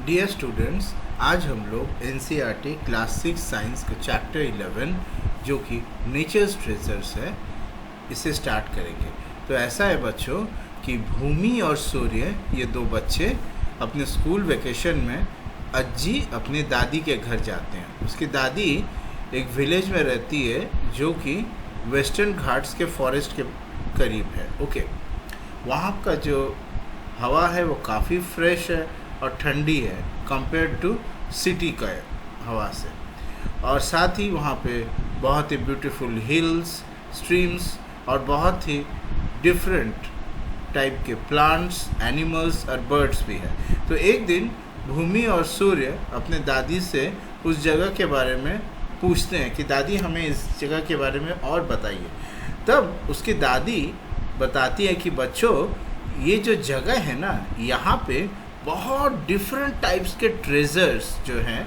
Dear students, आज हम लोग एनसीईआरटी क्लास 6 साइंस का चैप्टर 11 जो कि नेचर्स ट्रेजर्स है, इसे स्टार्ट करेंगे। तो ऐसा है बच्चों कि भूमि और सूर्य, ये दो बच्चे अपने स्कूल वेकेशन में अज्जी अपनी दादी के घर जाते हैं। उसकी दादी एक विलेज में रहती है जो कि वेस्टर्न घाट्स के फॉरेस्ट के करीब है। ओके, वहाँ का जो हवा है वो काफ़ी फ्रेश है और ठंडी है कंपेयर टू सिटी का हवा से, और साथ ही वहाँ पे बहुत ही ब्यूटीफुल हिल्स, स्ट्रीम्स और बहुत ही डिफरेंट टाइप के प्लांट्स, एनिमल्स और बर्ड्स भी है। तो एक दिन भूमि और सूर्य अपने दादी से उस जगह के बारे में पूछते हैं कि दादी हमें इस जगह के बारे में और बताइए। तब उसकी दादी बताती है कि बच्चों, ये जो जगह है ना, यहाँ पे बहुत डिफरेंट टाइप्स के ट्रेजर्स जो हैं,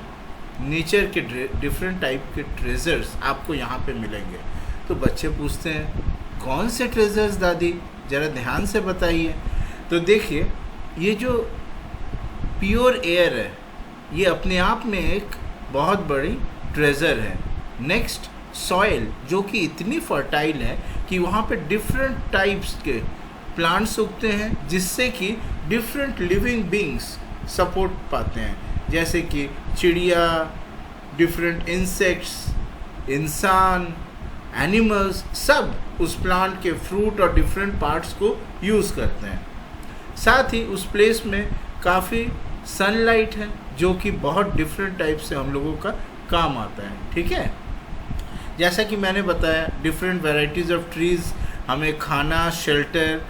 नेचर के डिफरेंट टाइप के ट्रेजर्स आपको यहाँ पे मिलेंगे। तो बच्चे पूछते हैं कौन से ट्रेजर्स दादी, ज़रा ध्यान से बताइए। तो देखिए, ये जो प्योर एयर है ये अपने आप में एक बहुत बड़ी ट्रेजर है। नेक्स्ट, सॉइल जो कि इतनी फर्टाइल है कि वहाँ पे डिफरेंट टाइप्स के प्लांट्स उगते हैं, जिससे कि डिफरेंट लिविंग बींग्स सपोर्ट पाते हैं, जैसे कि चिड़िया, डिफरेंट इंसेक्ट्स, इंसान, एनिमल्स, सब उस प्लांट के फ्रूट और डिफरेंट पार्ट्स को यूज़ करते हैं। साथ ही उस प्लेस में काफ़ी सनलाइट है जो कि बहुत डिफरेंट टाइप से हम लोगों का काम आता है। ठीक है, जैसा कि मैंने बताया, डिफरेंट वैरायटीज़ ऑफ ट्रीज़ हमें खाना, शेल्टर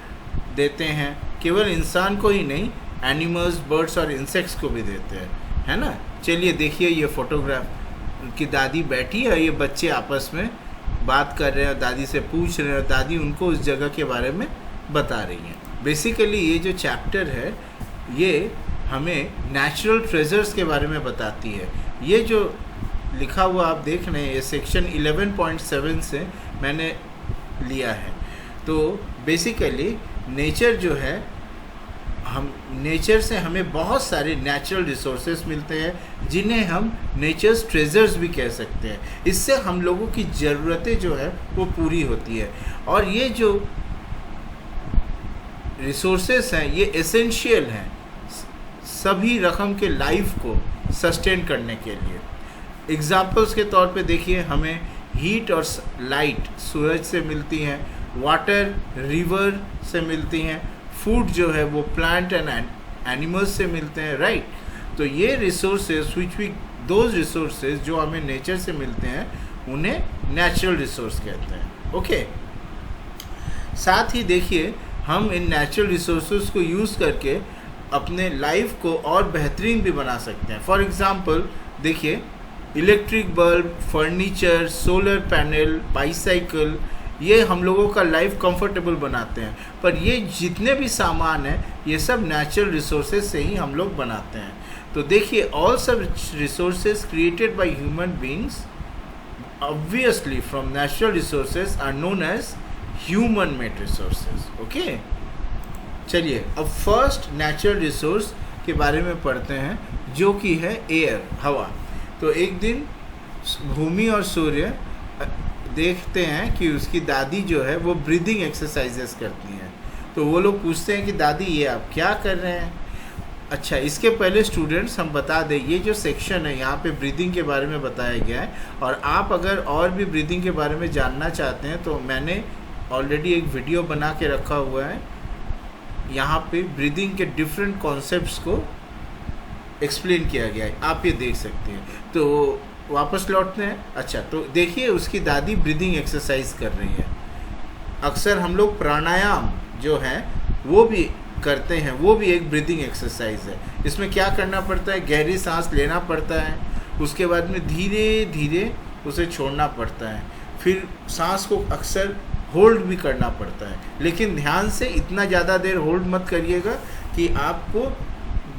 देते हैं। केवल इंसान को ही नहीं, एनिमल्स, बर्ड्स और इंसेक्ट्स को भी देते हैं, है ना। चलिए देखिए, ये फोटोग्राफ उनकी दादी बैठी है, ये बच्चे आपस में बात कर रहे हैं और दादी से पूछ रहे हैं और दादी उनको उस जगह के बारे में बता रही हैं। बेसिकली ये जो चैप्टर है ये हमें नेचुरल ट्रेजर्स के बारे में बताती है। ये जो लिखा हुआ आप देख रहे हैं, ये सेक्शन 11.7 से मैंने लिया है। तो बेसिकली नेचर जो है, हम नेचर से हमें बहुत सारे नेचुरल रिसोर्सेज मिलते हैं जिन्हें हम नेचर्स ट्रेजर्स भी कह सकते हैं। इससे हम लोगों की ज़रूरतें जो है वो पूरी होती है, और ये जो रिसोर्सेज हैं ये एसेंशियल हैं सभी रकम के लाइफ को सस्टेन करने के लिए। एग्जाम्पल्स के तौर पे देखिए, हमें हीट और लाइट सूरज से मिलती हैं, वाटर रिवर से मिलती हैं, फूड जो है वो प्लांट एंड एनिमल्स से मिलते हैं, राइट। तो ये रिसोर्सेज दोज रिसोर्सेज जो हमें नेचर से मिलते हैं उन्हें नेचुरल रिसोर्स कहते हैं। ओके, साथ ही देखिए, हम इन नेचुरल रिसोर्सेज को यूज़ करके अपने लाइफ को और बेहतरीन भी बना सकते हैं। फॉर एग्ज़ाम्पल देखिए, electric bulb, furniture, solar panel, bicycle, ये हम लोगों का लाइफ कंफर्टेबल बनाते हैं। पर ये जितने भी सामान हैं ये सब नेचुरल रिसोर्सेज से ही हम लोग बनाते हैं। तो देखिए, ऑल सब resources created by human beings obviously from natural resources are known as human made resources. Okay, चलिए अब फर्स्ट नेचुरल रिसोर्स के बारे में पढ़ते हैं जो कि है एयर, हवा। तो एक दिन भूमि और सूर्य देखते हैं कि उसकी दादी जो है वो ब्रीदिंग एक्सरसाइजेस करती हैं। तो वो लोग पूछते हैं कि दादी ये आप क्या कर रहे हैं। अच्छा, इसके पहले स्टूडेंट्स हम बता दें, ये जो सेक्शन है यहाँ पे ब्रीदिंग के बारे में बताया गया है, और आप अगर और भी ब्रीदिंग के बारे में जानना चाहते हैं तो मैंने ऑलरेडी एक वीडियो बना के रखा हुआ है, यहाँ पे ब्रीदिंग के डिफरेंट कॉन्सेप्ट्स को एक्सप्लेन किया गया है, आप ये देख सकते हैं। तो वापस लौटते हैं। अच्छा, तो देखिए उसकी दादी ब्रीदिंग एक्सरसाइज कर रही है। अक्सर हम लोग प्राणायाम जो है वो भी करते हैं, वो भी एक ब्रीदिंग एक्सरसाइज है। इसमें क्या करना पड़ता है, गहरी सांस लेना पड़ता है, उसके बाद में धीरे धीरे उसे छोड़ना पड़ता है, फिर सांस को अक्सर होल्ड भी करना पड़ता है। लेकिन ध्यान से इतना ज़्यादा देर होल्ड मत करिएगा कि आपको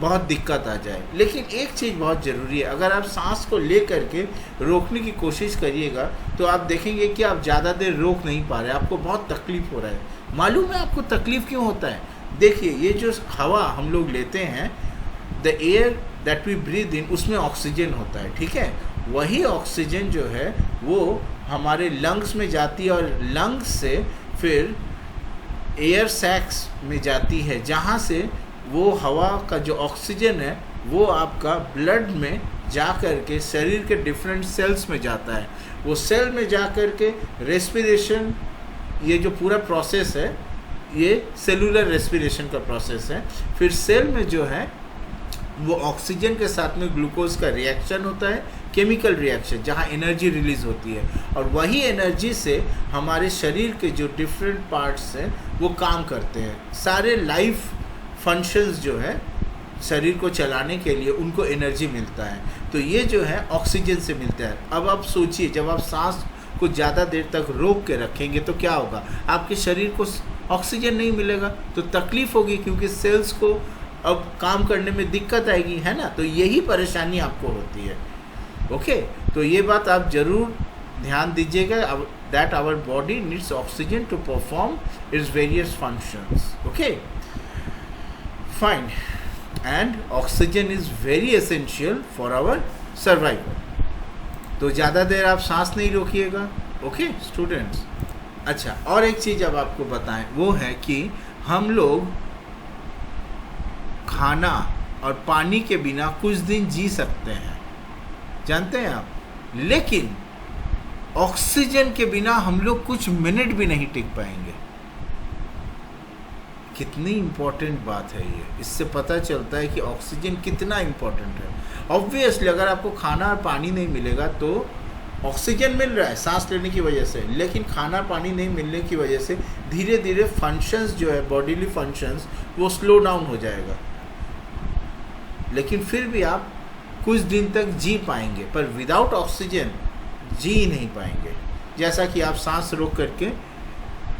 बहुत दिक्कत आ जाए। लेकिन एक चीज़ बहुत ज़रूरी है, अगर आप सांस को ले करके रोकने की कोशिश करिएगा तो आप देखेंगे कि आप ज़्यादा देर रोक नहीं पा रहे, आपको बहुत तकलीफ़ हो रहा है। मालूम है आपको तकलीफ़ क्यों होता है? देखिए, ये जो हवा हम लोग लेते हैं the air that we breathe in उसमें ऑक्सीजन होता है, ठीक है। वही ऑक्सीजन जो है वो हमारे लंग्स में जाती है और लंग्स से फिर एयर सैक्स में जाती है, जहाँ से वो हवा का जो ऑक्सीजन है वो आपका ब्लड में जा कर के शरीर के डिफरेंट सेल्स में जाता है। वो सेल में जा कर के रेस्पिरेशन, ये जो पूरा प्रोसेस है ये सेलुलर रेस्पिरेशन का प्रोसेस है। फिर सेल में जो है वो ऑक्सीजन के साथ में ग्लूकोज का रिएक्शन होता है, केमिकल रिएक्शन, जहाँ एनर्जी रिलीज होती है और वही एनर्जी से हमारे शरीर के जो डिफरेंट पार्ट्स हैं वो काम करते हैं। सारे लाइफ फंक्शंस जो है शरीर को चलाने के लिए उनको एनर्जी मिलता है, तो ये जो है ऑक्सीजन से मिलता है। अब आप सोचिए, जब आप सांस को ज़्यादा देर तक रोक के रखेंगे तो क्या होगा, आपके शरीर को ऑक्सीजन नहीं मिलेगा तो तकलीफ होगी, क्योंकि सेल्स को अब काम करने में दिक्कत आएगी, है ना। तो यही परेशानी आपको होती है। ओके, तो ये बात आप ज़रूर ध्यान दीजिएगा, that our body needs oxygen to perform its various functions. Okay, fine, and oxygen is very essential for our survival. तो ज़्यादा देर आप सांस नहीं रोकिएगा। ओके स्टूडेंट्स, अच्छा, और एक चीज़ अब आपको बताएं, वो है कि हम लोग खाना और पानी के बिना कुछ दिन जी सकते हैं, जानते हैं आप, लेकिन ऑक्सीजन के बिना हम लोग कुछ मिनट भी नहीं टिक पाएंगे। कितनी इम्पोर्टेंट बात है ये, इससे पता चलता है कि ऑक्सीजन कितना इम्पोर्टेंट है। ऑब्वियसली अगर आपको खाना और पानी नहीं मिलेगा तो ऑक्सीजन मिल रहा है सांस लेने की वजह से, लेकिन खाना पानी नहीं मिलने की वजह से धीरे धीरे फंक्शंस जो है, बॉडीली फंक्शंस, वो स्लो डाउन हो जाएगा। लेकिन फिर भी आप कुछ दिन तक जी पाएंगे, पर विदाउट ऑक्सीजन जी ही नहीं पाएंगे। जैसा कि आप सांस रोक करके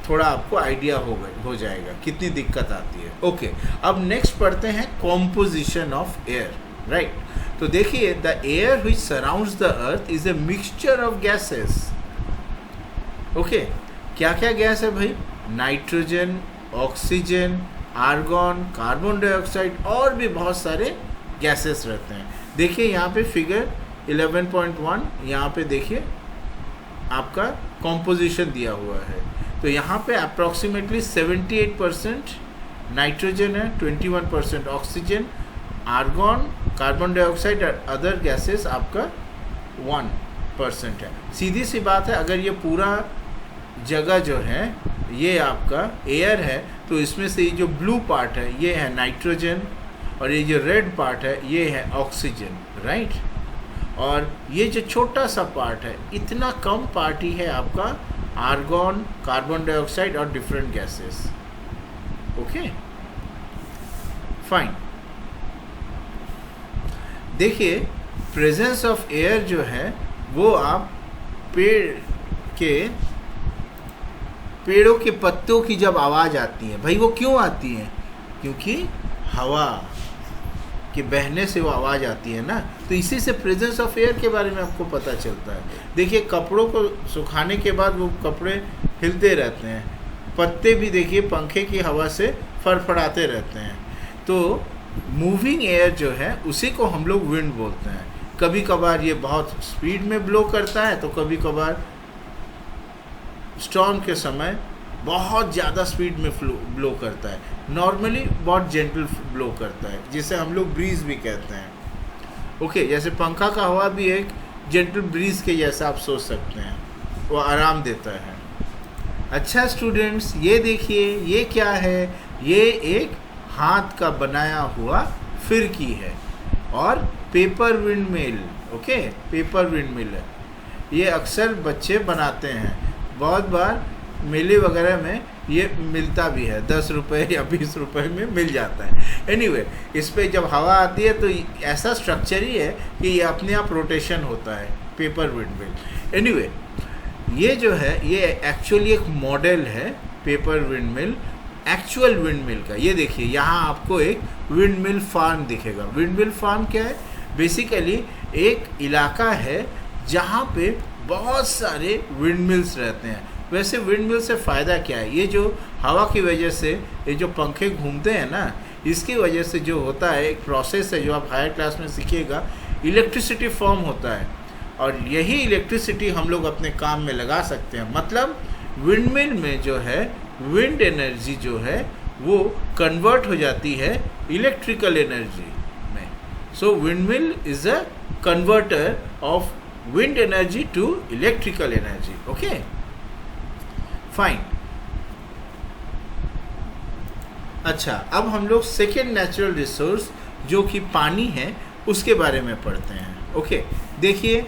थोड़ा आपको आइडिया हो जाएगा कितनी दिक्कत आती है। ओके, अब नेक्स्ट पढ़ते हैं कॉम्पोजिशन ऑफ एयर, राइट। तो देखिए, the air which surrounds the earth is a mixture of gases. Okay, क्या क्या गैस है भाई? Nitrogen, oxygen, argon, carbon dioxide और भी बहुत सारे गैसेस रहते हैं। देखिए यहाँ पे फिगर 11.1, यहाँ पे देखिए आपका कॉम्पोजिशन दिया हुआ है। तो यहाँ पे अप्रॉक्सीमेटली 78% नाइट्रोजन है, 21% ऑक्सीजन, आर्गन, कार्बन डाइऑक्साइड और अदर गैसेस आपका 1% है। सीधी सी बात है, अगर ये पूरा जगह जो है ये आपका एयर है तो इसमें से ये जो ब्लू पार्ट है ये है नाइट्रोजन और ये जो रेड पार्ट है ये है ऑक्सीजन, राइट। और ये जो छोटा सा पार्ट है, इतना कम पार्ट ही है आपका आर्गन, कार्बन डाइऑक्साइड और डिफरेंट गैसेस। Okay, fine. देखिए, प्रेजेंस ऑफ एयर जो है वो आप पेड़ों के पत्तों की जब आवाज़ आती है, भाई वो क्यों आती है? क्योंकि हवा के बहने से वो आवाज़ आती है ना। तो इसी से प्रेजेंस ऑफ एयर के बारे में आपको पता चलता है। देखिए, कपड़ों को सुखाने के बाद वो कपड़े हिलते रहते हैं, पत्ते भी देखिए पंखे की हवा से फड़फड़ाते रहते हैं। तो मूविंग एयर जो है उसी को हम लोग विंड बोलते हैं। कभी कभार ये बहुत स्पीड में ब्लो करता है, तो कभी कभार स्टॉर्म के समय बहुत ज़्यादा स्पीड में ब्लो करता है। नॉर्मली बहुत जेंटल ब्लो करता है, जिसे हम लोग ब्रीज भी कहते हैं। ओके, जैसे पंखा का हवा भी एक जेंटल ब्रीज के जैसा आप सोच सकते हैं, वो आराम देता है। अच्छा स्टूडेंट्स, ये देखिए ये क्या है? ये एक हाथ का बनाया हुआ फिरकी है और paper wind mill. Okay, paper wind mill है, ये अक्सर बच्चे बनाते हैं। बहुत बार मेले वगैरह में ये मिलता भी है, 10 रुपये या 20 रुपये में मिल जाता है। एनीवे, इस पे जब हवा आती है तो ऐसा स्ट्रक्चर ही है कि ये अपने आप रोटेशन होता है, पेपर विंडमिल। एनीवे, ये जो है ये एक्चुअली एक मॉडल है पेपर विंडमिल, एक्चुअल विंडमिल का। ये देखिए, यहाँ आपको एक विंडमिल फार्म दिखेगा। विंडमिल फार्म क्या है? बेसिकली एक इलाका है जहाँ पे बहुत सारे विंडमिल्स रहते हैं। वैसे विंडमिल से फ़ायदा क्या है? ये जो हवा की वजह से ये जो पंखे घूमते हैं ना, इसकी वजह से जो होता है, एक प्रोसेस है जो आप हायर क्लास में सीखिएगा, इलेक्ट्रिसिटी फॉर्म होता है, और यही इलेक्ट्रिसिटी हम लोग अपने काम में लगा सकते हैं। मतलब विंडमिल में जो है विंड एनर्जी जो है वो कन्वर्ट हो जाती है इलेक्ट्रिकल एनर्जी में। So windmill is a converter of wind energy to electrical energy. Okay, fine. अच्छा, अब हम लोग सेकेंड नेचुरल रिसोर्स जो कि पानी है उसके बारे में पढ़ते हैं। ओके, देखिए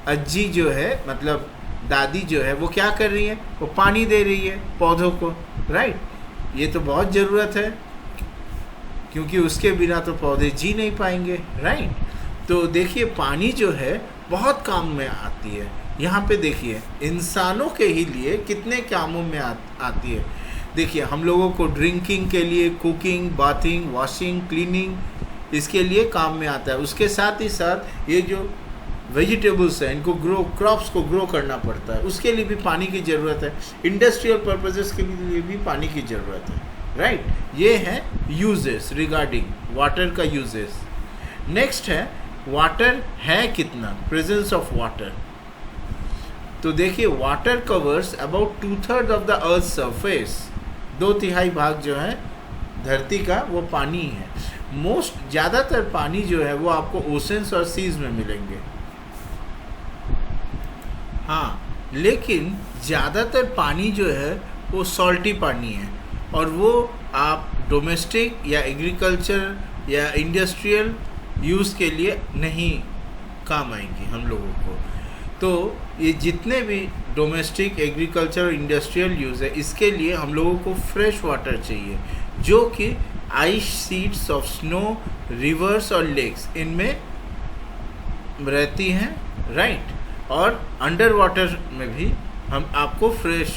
अज्जी जो है, मतलब दादी जो है, वो क्या कर रही है, वो पानी दे रही है पौधों को, राइट। ये तो बहुत ज़रूरत है क्योंकि उसके बिना तो पौधे जी नहीं पाएंगे, राइट। तो देखिए पानी जो है बहुत काम में आती है। यहाँ पे देखिए इंसानों के ही लिए कितने कामों में आती है। देखिए हम लोगों को ड्रिंकिंग के लिए, कुकिंग, बाथिंग, वॉशिंग, क्लीनिंग, इसके लिए काम में आता है। उसके साथ ही साथ ये जो वेजिटेबल्स हैं इनको क्रॉप्स को ग्रो करना पड़ता है, उसके लिए भी पानी की ज़रूरत है। इंडस्ट्रियल पर्पसेस के लिए भी पानी की ज़रूरत है, राइट। ये है यूजेस रिगार्डिंग वाटर का यूजेस। नेक्स्ट है वाटर है कितना, प्रेजेंस ऑफ वाटर। तो देखिए water covers about 2/3 of the earth surface, 2/3 भाग जो है धरती का वो पानी है। मोस्ट ज़्यादातर पानी जो है वो आपको ओशंस और सीज में मिलेंगे, हाँ, लेकिन ज़्यादातर पानी जो है वो सॉल्टी पानी है, और वो आप डोमेस्टिक या एग्रीकल्चर या इंडस्ट्रियल यूज़ के लिए नहीं काम आएंगी हम लोगों को। तो ये जितने भी डोमेस्टिक, एग्रीकल्चर और इंडस्ट्रियल यूज़ है, इसके लिए हम लोगों को फ्रेश वाटर चाहिए, जो कि ice sheets of snow, reverse और लेक्स इनमें रहती हैं, राइट। और अंडर वाटर में भी हम आपको फ्रेश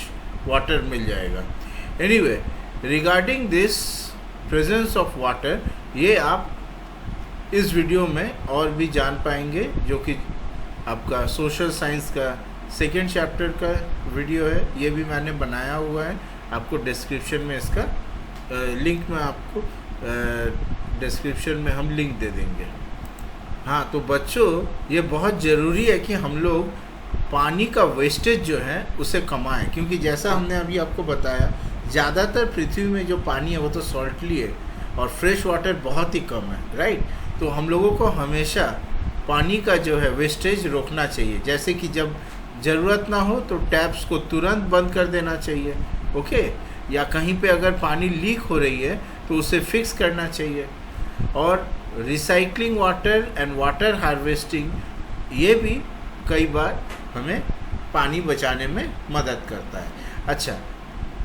वाटर मिल जाएगा। Anyway, regarding this presence of water, ये आप इस वीडियो में और भी जान पाएंगे, जो कि आपका सोशल साइंस का सेकेंड चैप्टर का वीडियो है। ये भी मैंने बनाया हुआ है, आपको डिस्क्रिप्शन में इसका लिंक में आपको डिस्क्रिप्शन में हम लिंक दे देंगे। हाँ, तो बच्चों ये बहुत ज़रूरी है कि हम लोग पानी का वेस्टेज जो है उसे कमाएं, क्योंकि जैसा हमने अभी आपको बताया ज़्यादातर पृथ्वी में जो पानी है वो तो सॉल्टली है और फ्रेश वाटर बहुत ही कम है, राइट। तो हम लोगों को हमेशा पानी का जो है वेस्टेज रोकना चाहिए। जैसे कि जब ज़रूरत ना हो तो टैप्स को तुरंत बंद कर देना चाहिए, ओके। या कहीं पे अगर पानी लीक हो रही है तो उसे फिक्स करना चाहिए। और recycling water and water harvesting, ये भी कई बार हमें पानी बचाने में मदद करता है। अच्छा,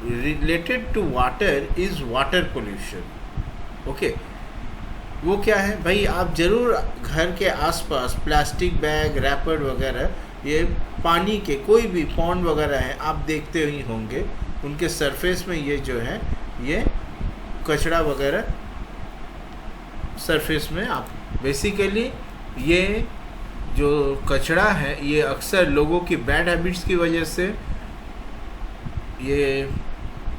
related to water is water pollution, okay. वो क्या है भाई, आप ज़रूर घर के आसपास प्लास्टिक बैग, रैपर वगैरह, ये पानी के कोई भी पॉन्ड वगैरह हैं आप देखते ही होंगे, उनके सरफेस में ये जो है ये कचरा वगैरह सरफेस में आप बेसिकली ये जो कचरा है ये अक्सर लोगों की बैड हैबिट्स की वजह से ये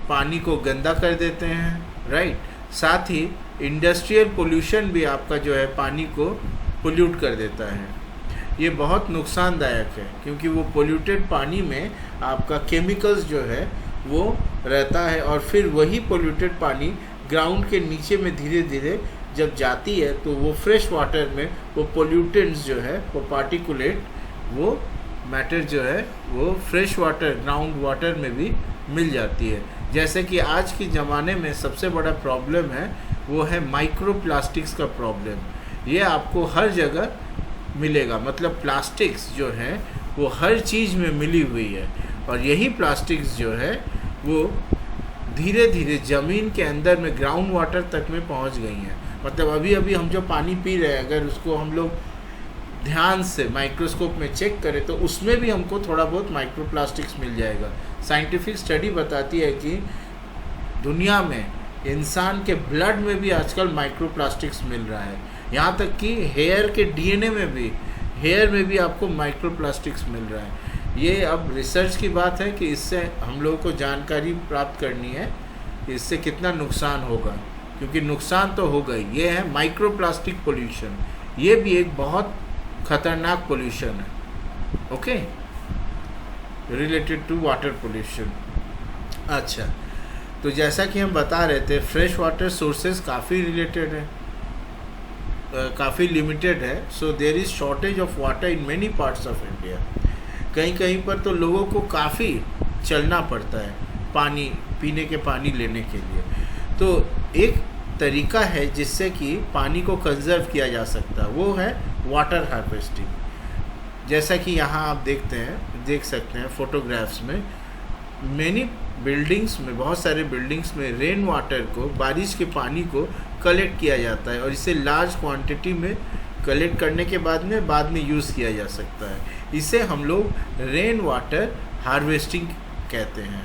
पानी को गंदा कर देते हैं, राइट। साथ ही इंडस्ट्रियल पोल्यूशन भी आपका जो है पानी को पोल्यूट कर देता है। ये बहुत नुकसानदायक है क्योंकि वो पोल्यूटेड पानी में आपका केमिकल्स जो है वो रहता है, और फिर वही पोल्यूटेड पानी ग्राउंड के नीचे में धीरे धीरे जब जाती है तो वो फ्रेश वाटर में वो पोल्यूटेंट्स जो है, वो पार्टिकुलेट, वो मैटर जो है वो फ्रेश वाटर, ग्राउंड वाटर में भी मिल जाती है। जैसे कि आज के ज़माने में सबसे बड़ा प्रॉब्लम है वो है माइक्रो प्लास्टिक्स का प्रॉब्लम। ये आपको हर जगह मिलेगा, मतलब प्लास्टिक्स जो है वो हर चीज़ में मिली हुई है, और यही प्लास्टिक्स जो है वो धीरे धीरे ज़मीन के अंदर में ग्राउंड वाटर तक में पहुंच गई हैं। मतलब अभी अभी हम जो पानी पी रहे हैं, अगर उसको हम लोग ध्यान से माइक्रोस्कोप में चेक करें तो उसमें भी हमको थोड़ा बहुत माइक्रो प्लास्टिक्स मिल जाएगा। साइंटिफिक स्टडी बताती है कि दुनिया में इंसान के ब्लड में भी आजकल माइक्रो प्लास्टिक्स मिल रहा है, यहाँ तक कि हेयर के डीएनए में भी, हेयर में भी आपको माइक्रो प्लास्टिक्स मिल रहा है। ये अब रिसर्च की बात है कि इससे हम लोगों को जानकारी प्राप्त करनी है कि इससे कितना नुकसान होगा, क्योंकि नुकसान तो हो गई। ये है माइक्रो प्लास्टिक पोल्यूशन, ये भी एक बहुत खतरनाक पोल्यूशन है, okay, related to water pollution. अच्छा, तो जैसा कि हम बता रहे थे, फ्रेश वाटर सोर्सेज काफ़ी रिलेटेड है, काफ़ी लिमिटेड है। So there is shortage of water in many parts of India. कहीं कहीं पर तो लोगों को काफ़ी चलना पड़ता है पानी पीने के पानी लेने के लिए। तो एक तरीका है जिससे कि पानी को कंजर्व किया जा सकता है, वो है वाटर हार्वेस्टिंग। जैसा कि यहाँ आप देख सकते हैं फोटोग्राफ्स में, मेनी बिल्डिंग्स में, बहुत सारे बिल्डिंग्स में रेन वाटर को, बारिश के पानी को कलेक्ट किया जाता है और इसे लार्ज क्वांटिटी में कलेक्ट करने के बाद में यूज़ किया जा सकता है। इसे हम लोग रेन वाटर हार्वेस्टिंग कहते हैं।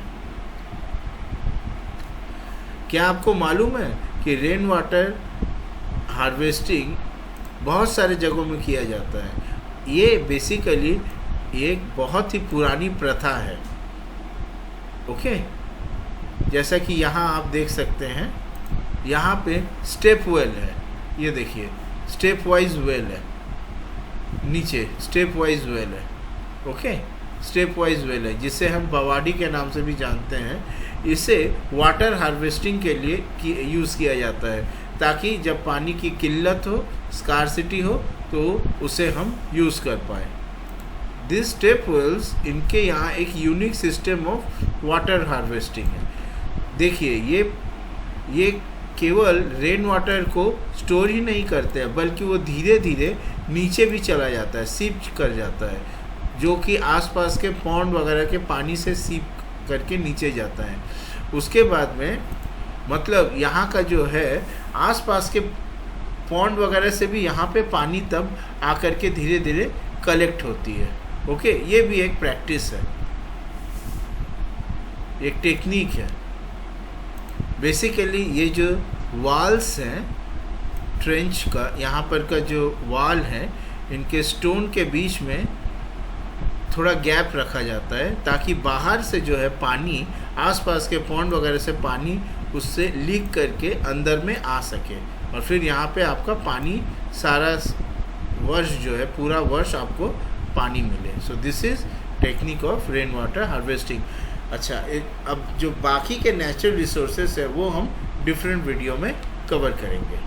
क्या आपको मालूम है कि रेन वाटर हार्वेस्टिंग बहुत सारे जगहों में किया जाता है? ये बेसिकली एक बहुत ही पुरानी प्रथा है, ओके। जैसा कि यहाँ आप देख सकते हैं, यहाँ पे स्टेप वेल है, ये देखिए स्टेप वाइज वेल है, नीचे स्टेप वाइज वेल है, ओके, स्टेप वाइज वेल है, जिसे हम बवाडी के नाम से भी जानते हैं। इसे वाटर हार्वेस्टिंग के लिए यूज़ किया जाता है, ताकि जब पानी की किल्लत हो, स्कार्सिटी हो, तो उसे हम यूज़ कर पाए। दिस स्टेप वेल्स, इनके यहाँ एक unique system of water harvesting है। देखिए ये केवल रेन वाटर को स्टोर ही नहीं करते हैं, बल्कि वो धीरे धीरे नीचे भी चला जाता है, सीप कर जाता है, जो कि आसपास के पॉन्ड वगैरह के पानी से सीप करके नीचे जाता है। उसके बाद में मतलब यहाँ का जो है आसपास के पॉन्ड वगैरह से भी यहाँ पे पानी तब आकर के धीरे धीरे कलेक्ट होती है, ओके। ये भी एक प्रैक्टिस है, एक टेक्निक है। बेसिकली ये जो वॉल्स हैं ट्रेंच का, यहाँ पर का जो वॉल है, इनके स्टोन के बीच में थोड़ा गैप रखा जाता है, ताकि बाहर से जो है पानी, आसपास के पॉन्ड वगैरह से पानी उससे लीक करके अंदर में आ सके, और फिर यहाँ पे आपका पानी सारा वर्ष जो है, पूरा वर्ष आपको पानी मिले। So this is technique of rain water harvesting. अच्छा, अब जो बाकी के नेचुरल रिसोर्सेस है वो हम डिफरेंट वीडियो में कवर करेंगे।